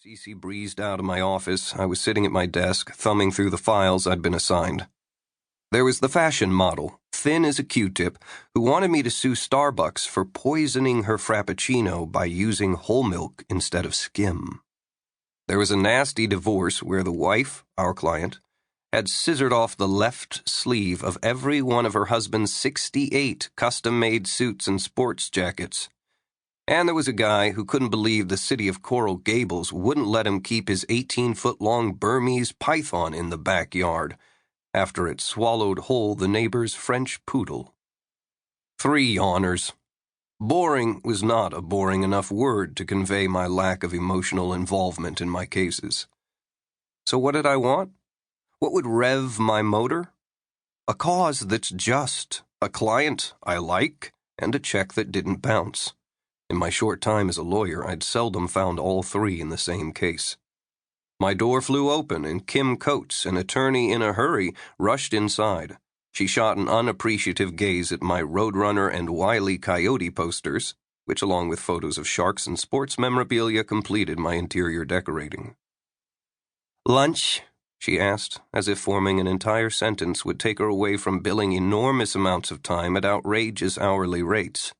Cece breezed out of my office. I was sitting at my desk, thumbing through the files I'd been assigned. There was the fashion model, thin as a Q-tip, who wanted me to sue Starbucks for poisoning her Frappuccino by using whole milk instead of skim. There was a nasty divorce where the wife, our client, had scissored off the left sleeve of every one of her husband's 68 custom-made suits and sports jackets. And there was a guy who couldn't believe the city of Coral Gables wouldn't let him keep his 18-foot-long Burmese python in the backyard after it swallowed whole the neighbor's French poodle. 3 yawners. Boring was not a boring enough word to convey my lack of emotional involvement in my cases. So what did I want? What would rev my motor? A cause that's just, a client I like, and a check that didn't bounce. In my short time as a lawyer, I'd seldom found all 3 in the same case. My door flew open, and Kim Coates, an attorney in a hurry, rushed inside. She shot an unappreciative gaze at my Roadrunner and Wile E. Coyote posters, which along with photos of sharks and sports memorabilia completed my interior decorating. "Lunch?" she asked, as if forming an entire sentence would take her away from billing enormous amounts of time at outrageous hourly rates.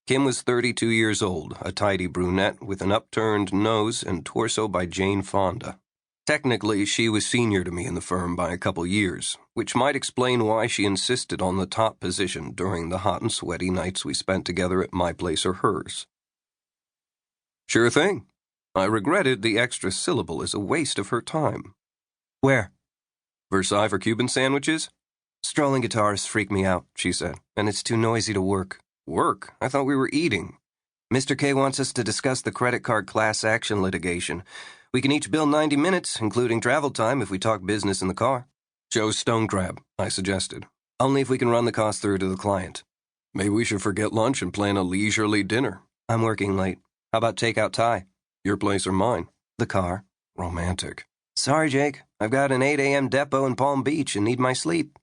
Kim was 32 years old, a tidy brunette with an upturned nose and torso by Jane Fonda. Technically, she was senior to me in the firm by a couple years, which might explain why she insisted on the top position during the hot and sweaty nights we spent together at my place or hers. "Sure thing." I regretted the extra syllable as a waste of her time. "Where?" "Versailles for Cuban sandwiches?" "Strolling guitarists freak me out," she said, "and it's too noisy to work." "Work? I thought we were eating." "Mr. K wants us to discuss the credit card class action litigation. We can each bill 90 minutes, including travel time, if we talk business in the car." "Joe's stone crab," I suggested. "Only if we can run the cost through to the client." "Maybe we should forget lunch and plan a leisurely dinner." "I'm working late. How about takeout Thai?" "Your place or mine?" "The car." "Romantic." "Sorry, Jake. I've got an 8 a.m. depot in Palm Beach and need my sleep."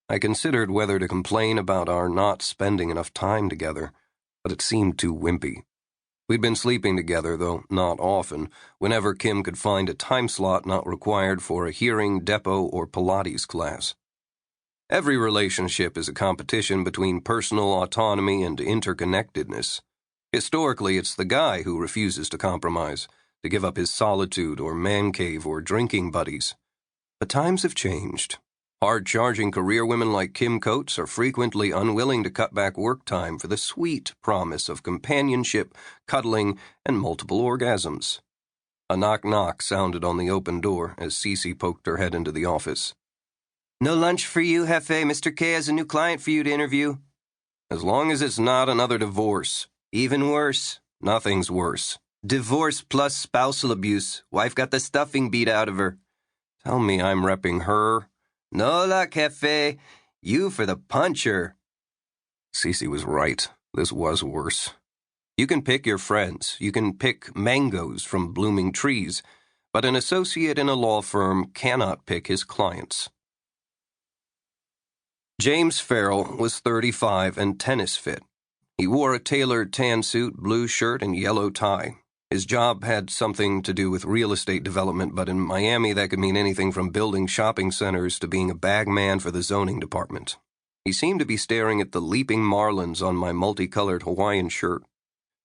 I considered whether to complain about our not spending enough time together, but it seemed too wimpy. We'd been sleeping together, though not often, whenever Kim could find a time slot not required for a hearing, depot, or Pilates class. Every relationship is a competition between personal autonomy and interconnectedness. Historically, it's the guy who refuses to compromise, to give up his solitude or man cave or drinking buddies. But times have changed. Hard-charging career women like Kim Coates are frequently unwilling to cut back work time for the sweet promise of companionship, cuddling, and multiple orgasms. A knock-knock sounded on the open door as Cece poked her head into the office. "No lunch for you, Hefe. Mr. K has a new client for you to interview." "As long as it's not another divorce." "Even worse." "Nothing's worse." "Divorce plus spousal abuse. Wife got the stuffing beat out of her." "Tell me I'm repping her." "No luck, Hefe. You for the puncher." Cece was right. This was worse. You can pick your friends. You can pick mangoes from blooming trees. But an associate in a law firm cannot pick his clients. James Farrell was 35 and tennis fit. He wore a tailored tan suit, blue shirt, and yellow tie. His job had something to do with real estate development, but in Miami that could mean anything from building shopping centers to being a bag man for the zoning department. He seemed to be staring at the leaping marlins on my multicolored Hawaiian shirt.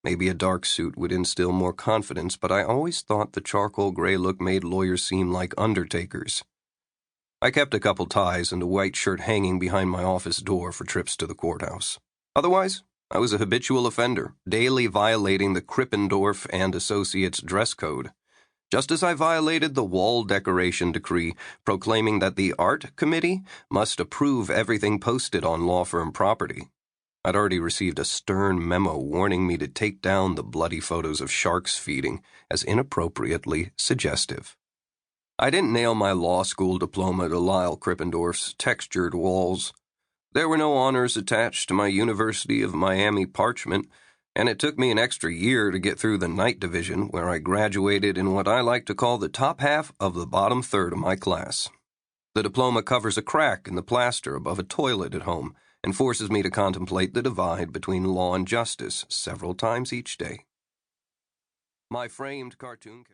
Maybe a dark suit would instill more confidence, but I always thought the charcoal gray look made lawyers seem like undertakers. I kept a couple ties and a white shirt hanging behind my office door for trips to the courthouse. Otherwise, I was a habitual offender, daily violating the Krippendorf and Associates dress code, just as I violated the wall decoration decree proclaiming that the art committee must approve everything posted on law firm property. I'd already received a stern memo warning me to take down the bloody photos of sharks feeding as inappropriately suggestive. I didn't nail my law school diploma to Lyle Krippendorf's textured walls. There were no honors attached to my University of Miami parchment, and it took me an extra year to get through the night division, where I graduated in what I like to call the top half of the bottom third of my class. The diploma covers a crack in the plaster above a toilet at home and forces me to contemplate the divide between law and justice several times each day. My framed cartoon